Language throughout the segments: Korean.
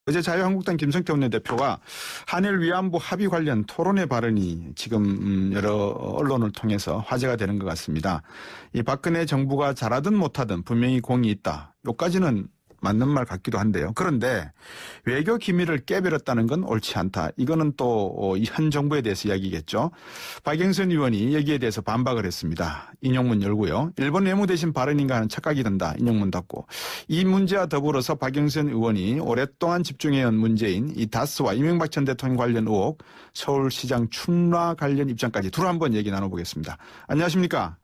어제 자유한국당 김성태 원내대표가 한일 위안부 합의 관련 토론회 발언이 지금 여러 언론을 통해서 화제가 되는 것 같습니다. 이 박근혜 정부가 잘하든 못하든 분명히 공이 있다. 요까지는 맞는 말 같기도 한데요. 그런데 외교 기밀을 깨버렸다는 건 옳지 않다. 이거는 또 현 정부에 대해서 이야기겠죠. 박영선 의원이 여기에 대해서 반박을 했습니다. 인용문 열고요. 일본 외무대신 발언인가 하는 착각이 든다. 인용문 닫고. 이 문제와 더불어서 박영선 의원이 오랫동안 집중해온 문제인 이 다스와 이명박 전 대통령 관련 의혹, 서울시장 출마 관련 입장까지 둘 한번 얘기 나눠보겠습니다. 안녕하십니까?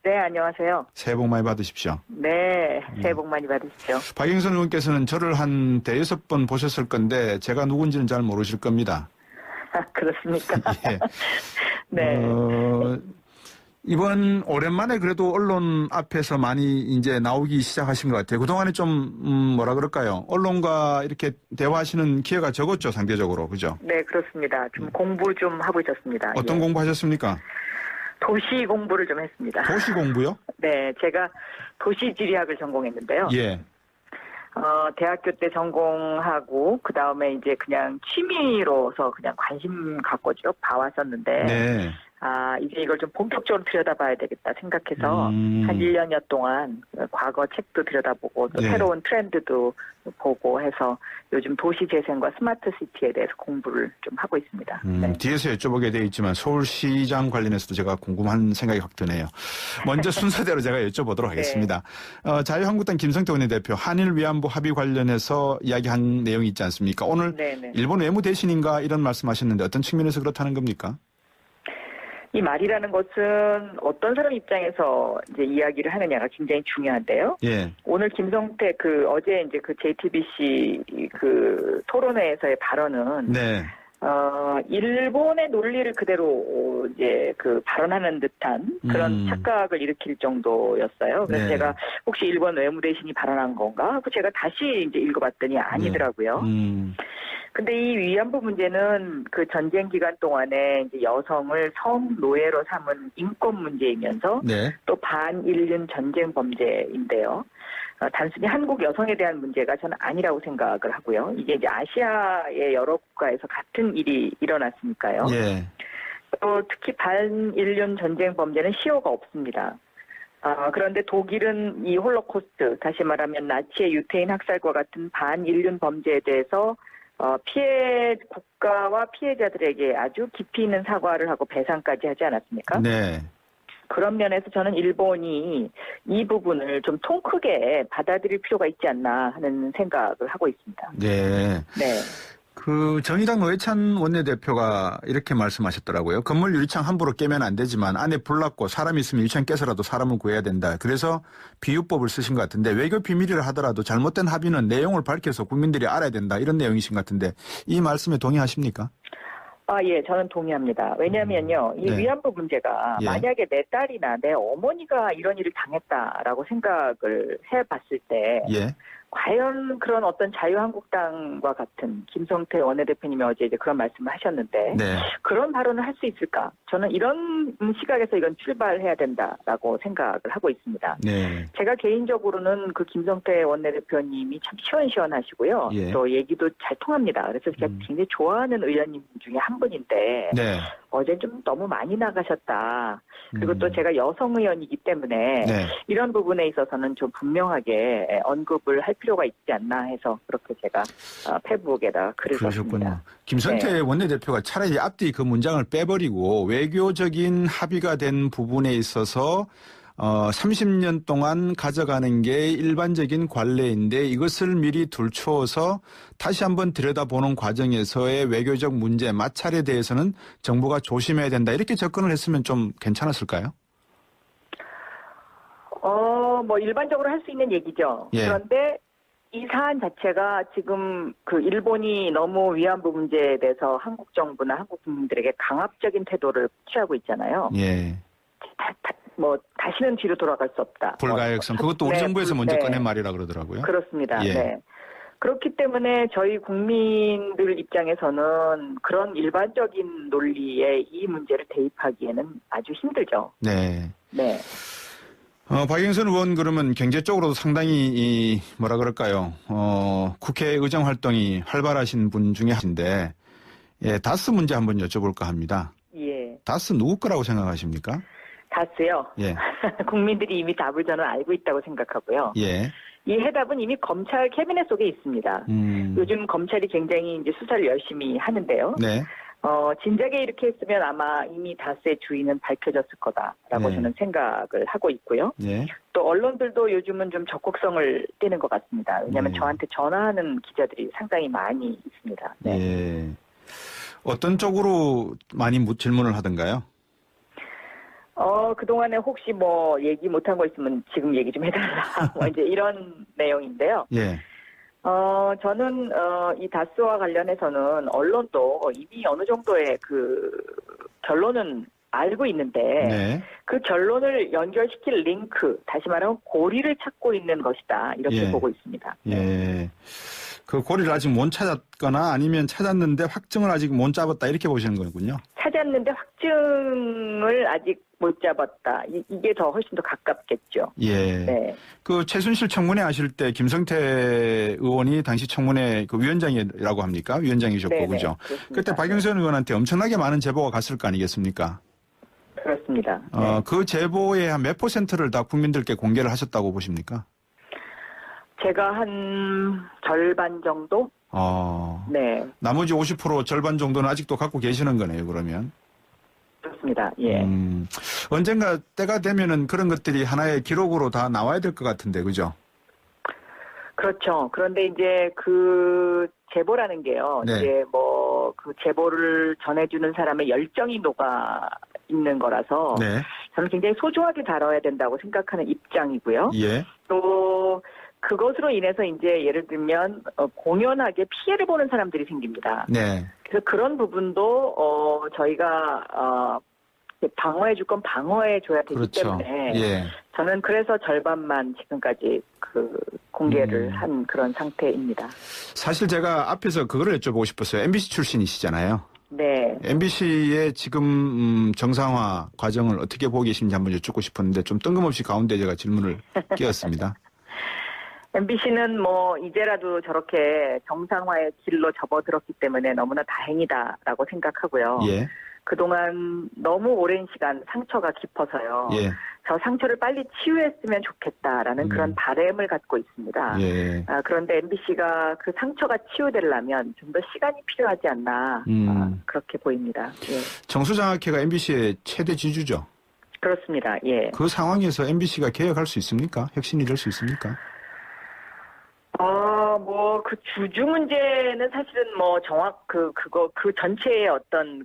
네, 안녕하세요. 새해 복 많이 받으십시오. 네, 새해 복 많이 받으십시오. 박영선 의원께서는 저를 한 대여섯 번 보셨을 건데 제가 누군지는 잘 모르실 겁니다. 아, 그렇습니까? 예. 네. 이번 오랜만에 그래도 언론 앞에서 많이 이제 나오기 시작하신 것 같아요. 그동안에 좀 뭐라 그럴까요? 언론과 이렇게 대화하시는 기회가 적었죠, 상대적으로. 그죠? 네, 그렇습니다. 좀 공부 좀 하고 있었습니다. 어떤 예. 공부하셨습니까? 도시 공부를 좀 했습니다. 도시 공부요? 네, 제가 도시지리학을 전공했는데요. 예. 대학교 때 전공하고 그 다음에 이제 그냥 취미로서 그냥 관심 갖고 쭉 봐왔었는데 네. 이제 이걸 좀 본격적으로 들여다봐야 되겠다 생각해서 한 1년여 동안 과거 책도 들여다보고 또 네. 새로운 트렌드도 보고 해서 요즘 도시재생과 스마트 시티에 대해서 공부를 좀 하고 있습니다. 네. 뒤에서 여쭤보게 되어 있지만 서울시장 관련해서도 제가 궁금한 생각이 확 드네요. 먼저 순서대로 제가 여쭤보도록 하겠습니다. 자유한국당 김성태 원내대표 한일 위안부 합의 관련해서 이야기한 내용이 있지 않습니까? 오늘 네네. 일본 외무대신인가 이런 말씀하셨는데 어떤 측면에서 그렇다는 겁니까? 이 말이라는 것은 어떤 사람 입장에서 이제 이야기를 하느냐가 굉장히 중요한데요. 예. 오늘 김성태 어제 이제 그 JTBC 그 토론회에서의 발언은 네. 일본의 논리를 그대로 이제 그 발언하는 듯한 그런 착각을 일으킬 정도였어요. 그래서 네. 제가 혹시 일본 외무대신이 발언한 건가 하고 제가 다시 이제 읽어봤더니 아니더라고요. 근데 이 위안부 문제는 그 전쟁 기간 동안에 이제 여성을 성노예로 삼은 인권 문제이면서 네. 또 반인륜 전쟁 범죄인데요. 단순히 한국 여성에 대한 문제가 저는 아니라고 생각을 하고요. 이게 이제 아시아의 여러 국가에서 같은 일이 일어났으니까요. 예. 또 특히 반인륜 전쟁 범죄는 시효가 없습니다. 그런데 독일은 이 홀로코스트, 다시 말하면 나치의 유태인 학살과 같은 반인륜 범죄에 대해서 피해 국가와 피해자들에게 아주 깊이 있는 사과를 하고 배상까지 하지 않았습니까? 네. 그런 면에서 저는 일본이 이 부분을 좀 통 크게 받아들일 필요가 있지 않나 하는 생각을 하고 있습니다. 네. 네. 그 정의당 노회찬 원내대표가 이렇게 말씀하셨더라고요. 건물 유리창 함부로 깨면 안 되지만 안에 불 났고 사람이 있으면 유리창 깨서라도 사람을 구해야 된다. 그래서 비유법을 쓰신 것 같은데 외교 비밀이라 하더라도 잘못된 합의는 내용을 밝혀서 국민들이 알아야 된다. 이런 내용이신 것 같은데 이 말씀에 동의하십니까? 예, 저는 동의합니다. 왜냐면요, 이 네. 위안부 문제가 예. 만약에 내 딸이나 내 어머니가 이런 일을 당했다라고 생각을 해봤을 때 예. 과연 그런 어떤 자유한국당과 같은 김성태 원내대표님이 어제 이제 그런 말씀을 하셨는데 네. 그런 발언을 할 수 있을까? 저는 이런 시각에서 이건 출발해야 된다라고 생각을 하고 있습니다. 네. 제가 개인적으로는 그 김성태 원내대표님이 참 시원시원하시고요. 예. 또 얘기도 잘 통합니다. 그래서 제가 굉장히 좋아하는 의원님 중에 한 분인데 네. 어제 좀 너무 많이 나가셨다. 그리고 또 제가 여성 의원이기 때문에 네. 이런 부분에 있어서는 좀 분명하게 언급을 할 필요가 있지 않나 해서 그렇게 제가 페이스북에다 글을 그러셨군요. 썼습니다. 김성태 네. 원내대표가 차라리 앞뒤 그 문장을 빼버리고 외교적인 합의가 된 부분에 있어서 30년 동안 가져가는 게 일반적인 관례인데 이것을 미리 둘러서 다시 한번 들여다보는 과정에서의 외교적 문제, 마찰에 대해서는 정부가 조심해야 된다. 이렇게 접근을 했으면 좀 괜찮았을까요? 뭐 일반적으로 할 수 있는 얘기죠. 예. 그런데 이 사안 자체가 지금 그 일본이 너무 위안부 문제에 대해서 한국 정부나 한국 국민들에게 강압적인 태도를 취하고 있잖아요. 예. 다시는 뒤로 돌아갈 수 없다. 불가역성. 그것도 우리 네, 정부에서 먼저 네. 꺼낸 말이라 그러더라고요. 그렇습니다. 예. 네. 그렇기 때문에 저희 국민들 입장에서는 그런 일반적인 논리에 이 문제를 대입하기에는 아주 힘들죠. 네. 네. 박영선 의원 그러면 경제 쪽으로도 상당히 뭐라 그럴까요? 국회 의정 활동이 활발하신 분 중에 하신데, 예, 다스 문제 한번 여쭤볼까 합니다. 예. 다스 누구 거라고 생각하십니까? 다스요. 예. 국민들이 이미 답을 저는 알고 있다고 생각하고요. 예. 이 해답은 이미 검찰 캐비넷 속에 있습니다. 요즘 검찰이 굉장히 이제 수사를 열심히 하는데요. 네. 진작에 이렇게 했으면 아마 이미 다스의 주인은 밝혀졌을 거다라고 네. 저는 생각을 하고 있고요. 예. 또 언론들도 요즘은 좀 적극성을 띠는 것 같습니다. 왜냐하면 네. 저한테 전화하는 기자들이 상당히 많이 있습니다. 네. 예. 어떤 쪽으로 많이 질문을 하던가요? 그동안에 혹시 뭐 얘기 못한 거 있으면 지금 얘기 좀 해달라. 뭐 이제 이런 내용인데요. 예. 저는, 이 다스와 관련해서는 언론도 이미 어느 정도의 그 결론은 알고 있는데, 네. 그 결론을 연결시킬 링크, 다시 말하면 고리를 찾고 있는 것이다. 이렇게 예. 보고 있습니다. 예. 그 고리를 아직 못 찾았거나 아니면 찾았는데 확증을 아직 못 잡았다 이렇게 보시는 거군요. 찾았는데 확증을 아직 못 잡았다. 이게 더 훨씬 더 가깝겠죠. 예. 네. 그 최순실 청문회 하실 때 김성태 의원이 당시 청문회 그 위원장이라고 합니까? 위원장이셨고, 네네, 그죠? 그렇습니다. 그때 박영선 의원한테 엄청나게 많은 제보가 갔을 거 아니겠습니까? 그렇습니다. 네. 그 제보의 한 몇 퍼센트를 다 국민들께 공개를 하셨다고 보십니까? 제가 한 절반 정도? 네. 나머지 50% 절반 정도는 아직도 갖고 계시는 거네요, 그러면. 그렇습니다. 예. 언젠가 때가 되면은 그런 것들이 하나의 기록으로 다 나와야 될 것 같은데, 그죠? 그렇죠. 그런데 이제 그 제보라는 게요. 네. 이제 뭐 그 제보를 전해주는 사람의 열정이 녹아 있는 거라서 네. 저는 굉장히 소중하게 다뤄야 된다고 생각하는 입장이고요. 예. 또 그것으로 인해서 이제 예를 들면 공연하게 피해를 보는 사람들이 생깁니다. 네. 그래서 그런 부분도 저희가 방어해 줄 건 방어해 줘야 되기 그렇죠. 때문에 예. 저는 그래서 절반만 지금까지 그 공개를 한 그런 상태입니다. 사실 제가 앞에서 그거를 여쭤보고 싶었어요. MBC 출신이시잖아요. 네. MBC의 지금 정상화 과정을 어떻게 보고 계신지 한번 여쭙고 싶었는데 좀 뜬금없이 가운데 제가 질문을 끼웠습니다. MBC는 뭐 이제라도 저렇게 정상화의 길로 접어들었기 때문에 너무나 다행이다라고 생각하고요. 예. 그동안 너무 오랜 시간 상처가 깊어서요. 예. 저 상처를 빨리 치유했으면 좋겠다라는 그런 바람을 갖고 있습니다. 예. 그런데 MBC가 그 상처가 치유되려면 좀 더 시간이 필요하지 않나 그렇게 보입니다. 예. 정수장학회가 MBC의 최대 지주죠. 그렇습니다. 예. 그 상황에서 MBC가 개혁할 수 있습니까? 혁신이 될 수 있습니까? 뭐, 그 주주 문제는 사실은 뭐 그 전체의 어떤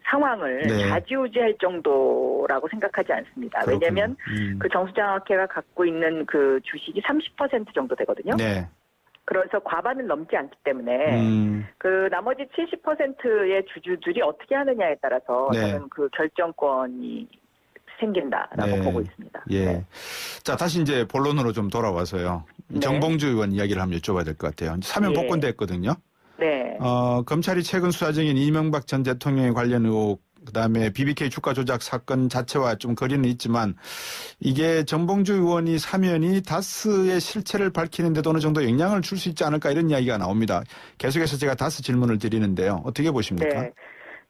상황을 네. 좌지우지할 정도라고 생각하지 않습니다. 그렇군요. 왜냐면 그 정수장학회가 갖고 있는 그 주식이 30% 정도 되거든요. 네. 그래서 과반을 넘지 않기 때문에 그 나머지 70%의 주주들이 어떻게 하느냐에 따라서 네. 저는 그 결정권이 생긴다라고 네. 보고 있습니다. 예. 네. 자, 다시 이제 본론으로 좀 돌아와서요. 네. 정봉주 의원 이야기를 한번 여쭤봐야 될 것 같아요. 사면 예. 복권됐거든요. 네. 검찰이 최근 수사 중인 이명박 전 대통령에 관련 의혹, 그다음에 BBK 주가 조작 사건 자체와 좀 거리는 있지만 이게 정봉주 의원이 사면이 다스의 실체를 밝히는 데도 어느 정도 영향을 줄 수 있지 않을까 이런 이야기가 나옵니다. 계속해서 제가 다스 질문을 드리는데요. 어떻게 보십니까? 네.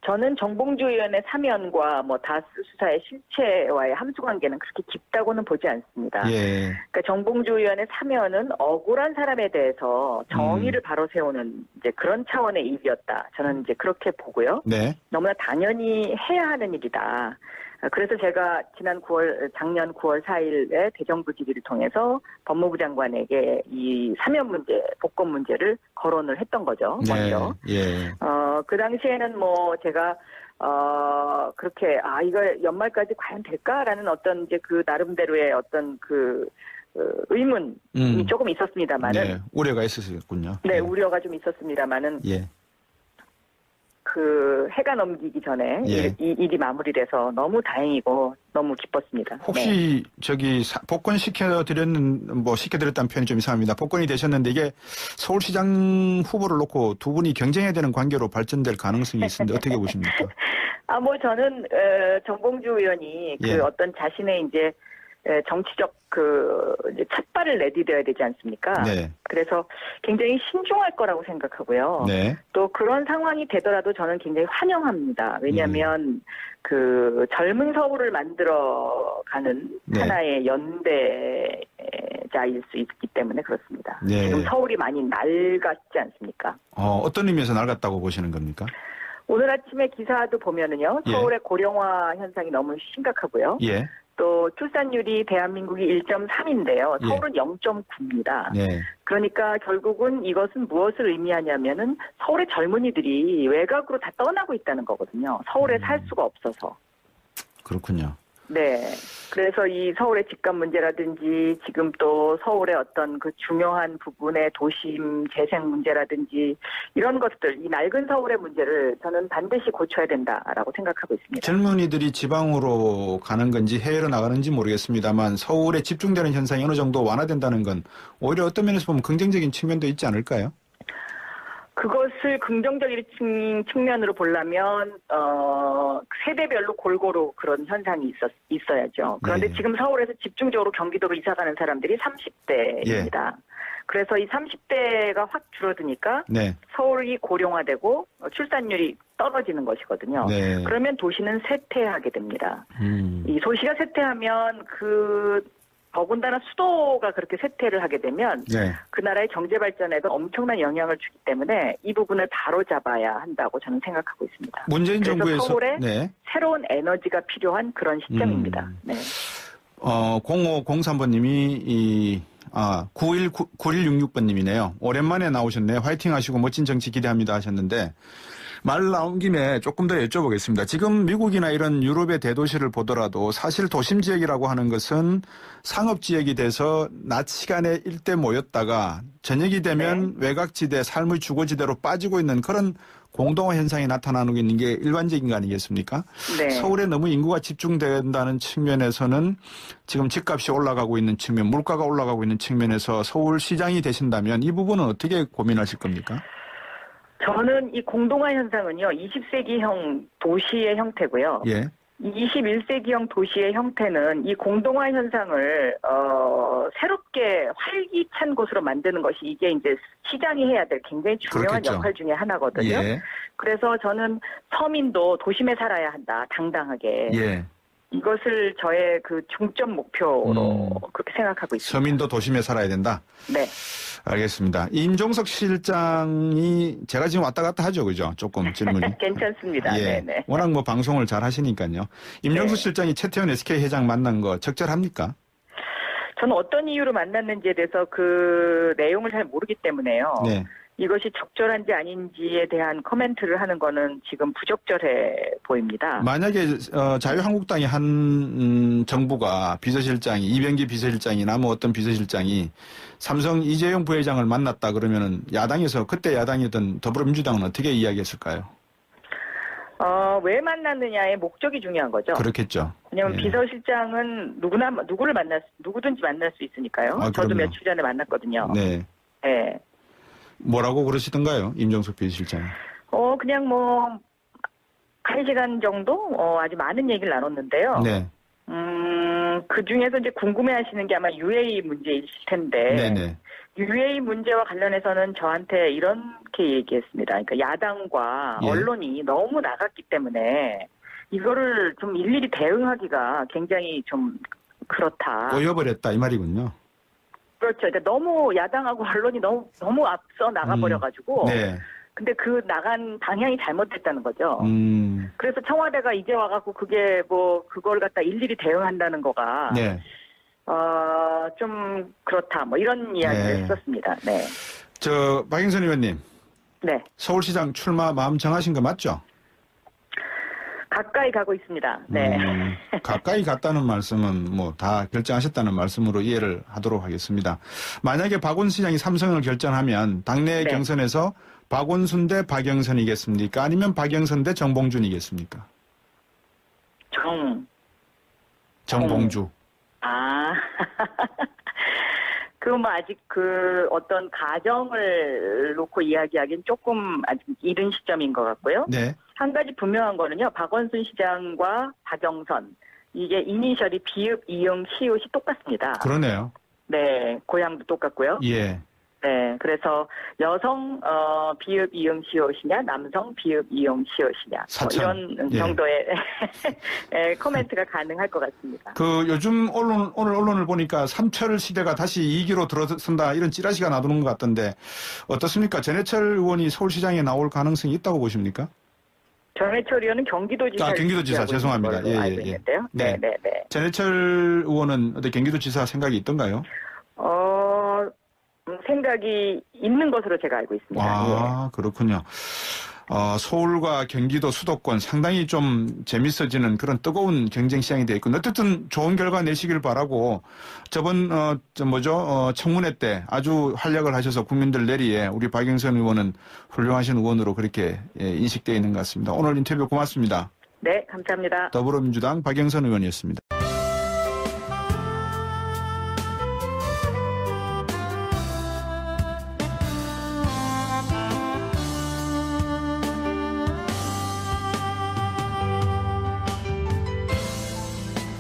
저는 정봉주 의원의 사면과 뭐 다스 수사의 실체와의 함수관계는 그렇게 깊다고는 보지 않습니다. 예. 그러니까 정봉주 의원의 사면은 억울한 사람에 대해서 정의를 바로 세우는 이제 그런 차원의 일이었다. 저는 이제 그렇게 보고요. 네. 너무나 당연히 해야 하는 일이다. 그래서 제가 작년 9월 4일에 대정부 질의를 통해서 법무부 장관에게 이 사면 문제, 복권 문제를 거론을 했던 거죠. 먼저. 네. 예. 그 당시에는 뭐 제가 그렇게 이거 연말까지 과연 될까라는 어떤 이제 그 나름대로의 어떤 의문이 조금 있었습니다만은 네. 우려가 있으셨군요. 네, 예. 우려가 좀 있었습니다만은 예. 그 해가 넘기기 전에 예. 이 일이 마무리돼서 너무 다행이고 너무 기뻤습니다. 혹시 저기 복권 시켜드렸다는 표현이 좀 이상합니다. 복권이 되셨는데 이게 서울시장 후보를 놓고 두 분이 경쟁해야 되는 관계로 발전될 가능성이 있는데 어떻게 보십니까? 뭐 저는 정봉주 의원이 예. 그 어떤 자신의 이제 정치적 이제 첫발을 내디뎌야 되지 않습니까? 네. 그래서 굉장히 신중할 거라고 생각하고요. 네. 또 그런 상황이 되더라도 저는 굉장히 환영합니다. 왜냐하면 그 젊은 서울을 만들어가는 네. 하나의 연대자일 수 있기 때문에 그렇습니다. 네. 지금 서울이 많이 낡았지 않습니까? 어떤 의미에서 낡았다고 보시는 겁니까? 오늘 아침에 기사도 보면은요, 예. 서울의 고령화 현상이 너무 심각하고요. 예. 또 출산율이 대한민국이 1.3인데요. 예. 서울은 0.9입니다. 네. 그러니까 결국은 이것은 무엇을 의미하냐면은 서울의 젊은이들이 외곽으로 다 떠나고 있다는 거거든요. 서울에 살 수가 없어서. 그렇군요. 네. 그래서 이 서울의 집값 문제라든지 지금 또 서울의 어떤 그 중요한 부분의 도심 재생 문제라든지 이런 것들, 이 낡은 서울의 문제를 저는 반드시 고쳐야 된다라고 생각하고 있습니다. 젊은이들이 지방으로 가는 건지 해외로 나가는지 모르겠습니다만 서울에 집중되는 현상이 어느 정도 완화된다는 건 오히려 어떤 면에서 보면 긍정적인 측면도 있지 않을까요? 그것을 긍정적인 측면으로 보려면 세대별로 골고루 그런 현상이 있어야죠. 그런데 예. 지금 서울에서 집중적으로 경기도로 이사가는 사람들이 30대입니다. 그래서 이 30대가 확 줄어드니까 네. 서울이 고령화되고 출산율이 떨어지는 것이거든요. 네. 그러면 도시는 쇠퇴하게 됩니다. 이 도시가 쇠퇴하면 더군다나 수도가 그렇게 쇠퇴를 하게 되면 네. 그 나라의 경제 발전에도 엄청난 영향을 주기 때문에 이 부분을 바로 잡아야 한다고 저는 생각하고 있습니다. 문재인 그래서 정부에서 서울에 네. 새로운 에너지가 필요한 그런 시점입니다. 네. 0503번님이 9166번님이네요. 오랜만에 나오셨네요. 화이팅 하시고 멋진 정치 기대합니다 하셨는데 말 나온 김에 조금 더 여쭤보겠습니다. 지금 미국이나 이런 유럽의 대도시를 보더라도 사실 도심 지역이라고 하는 것은 상업 지역이 돼서 낮 시간에 일대 모였다가 저녁이 되면 외곽지대, 삶의 주거지대로 빠지고 있는 그런 공동화 현상이 나타나는 게 일반적인 거 아니겠습니까? 네. 서울에 너무 인구가 집중된다는 측면에서는 지금 집값이 올라가고 있는 측면, 물가가 올라가고 있는 측면에서 서울시장이 되신다면 이 부분은 어떻게 고민하실 겁니까? 저는 이 공동화 현상은요, 20세기형 도시의 형태고요. 예. 21세기형 도시의 형태는 이 공동화 현상을 새롭게 활기찬 곳으로 만드는 것이 이게 이제 시장이 해야 될 굉장히 중요한 그렇겠죠. 역할 중에 하나거든요. 예. 그래서 저는 서민도 도심에 살아야 한다, 당당하게. 예. 이것을 저의 그 중점 목표로 그렇게 생각하고 있습니다. 서민도 도심에 살아야 된다. 네. 알겠습니다. 임종석 실장이 제가 지금 왔다 갔다 하죠, 그죠? 조금 질문이. 괜찮습니다. 예. 네네. 워낙 뭐 방송을 잘 하시니까요. 임종석 네. 실장이 최태원 SK 회장 만난 거 적절합니까? 저는 어떤 이유로 만났는지에 대해서 그 내용을 잘 모르기 때문에요. 네. 이것이 적절한지 아닌지에 대한 코멘트를 하는 거는 지금 부적절해 보입니다. 만약에 자유한국당의 한 정부가 비서실장이 이병기 비서실장이나 뭐 어떤 비서실장이 삼성 이재용 부회장을 만났다 그러면은 야당에서 그때 야당이던 더불어민주당은 어떻게 이야기했을까요? 왜 만났느냐의 목적이 중요한 거죠. 그렇겠죠. 왜냐하면 예. 비서실장은 누구든지 만날 수 있으니까요. 저도 그럼요. 며칠 전에 만났거든요. 네. 네. 뭐라고 그러시던가요? 임종석 비서실장. 그냥 뭐 1시간 정도 아주 많은 얘기를 나눴는데요. 네. 그 중에서 이제 궁금해 하시는 게 아마 UA 문제이실 텐데. 네네. UA 문제와 관련해서는 저한테 이렇게 얘기했습니다. 그러니까 야당과 예. 언론이 너무 나갔기 때문에 이거를 좀 일일이 대응하기가 굉장히 좀 그렇다. 꼬여버렸다 이 말이군요. 그렇죠. 그러니까 너무 야당하고 언론이 너무 앞서 나가버려가지고. 네. 근데 그 나간 방향이 잘못됐다는 거죠. 그래서 청와대가 이제 와갖고 그게 뭐 그걸 갖다 일일이 대응한다는 거가 네. 좀 그렇다. 뭐 이런 이야기를 네. 했었습니다. 네. 박영선 의원님. 네. 서울시장 출마 마음 정하신 거 맞죠? 가까이 가고 있습니다. 네. 가까이 갔다는 말씀은 뭐 다 결정하셨다는 말씀으로 이해를 하도록 하겠습니다. 만약에 박원 시장이 삼성을 결정하면 당내 네. 경선에서 박원순 대 박영선이겠습니까? 아니면 박영선 대 정봉준이겠습니까? 정봉주. 그럼 아직 그 어떤 가정을 놓고 이야기하기는 조금 아직 이른 시점인 것 같고요. 네. 한 가지 분명한 거는요. 박원순 시장과 박영선 이게 이니셜이 비읍, 이응, 시옷이 똑같습니다. 그러네요. 네, 고향도 똑같고요. 예. 네, 그래서 여성 비읍, 이응, 시옷이냐, 남성 비읍, 이응, 시옷이냐, 뭐 사천. 이런 예. 정도의 코멘트가 가능할 것 같습니다. 그 요즘 오늘 언론을 보니까 삼철 시대가 다시 2기로 들어선다 이런 찌라시가 나도는 것 같던데 어떻습니까? 전해철 의원이 서울시장에 나올 가능성이 있다고 보십니까? 전해철 의원은 경기도지사. 경기도지사 죄송합니다. 예, 알고 예, 예. 있는데요. 네. 네, 네, 네. 전해철 의원은 어떤 경기도지사 생각이 있던가요? 생각이 있는 것으로 제가 알고 있습니다. 아, 그렇군요. 서울과 경기도 수도권 상당히 좀 재밌어지는 그런 뜨거운 경쟁 시장이 되어 있고, 어쨌든 좋은 결과 내시길 바라고, 저번, 청문회 때 아주 활약을 하셔서 국민들 내리에 우리 박영선 의원은 훌륭하신 의원으로 그렇게 인식되어 있는 것 같습니다. 오늘 인터뷰 고맙습니다. 네, 감사합니다. 더불어민주당 박영선 의원이었습니다.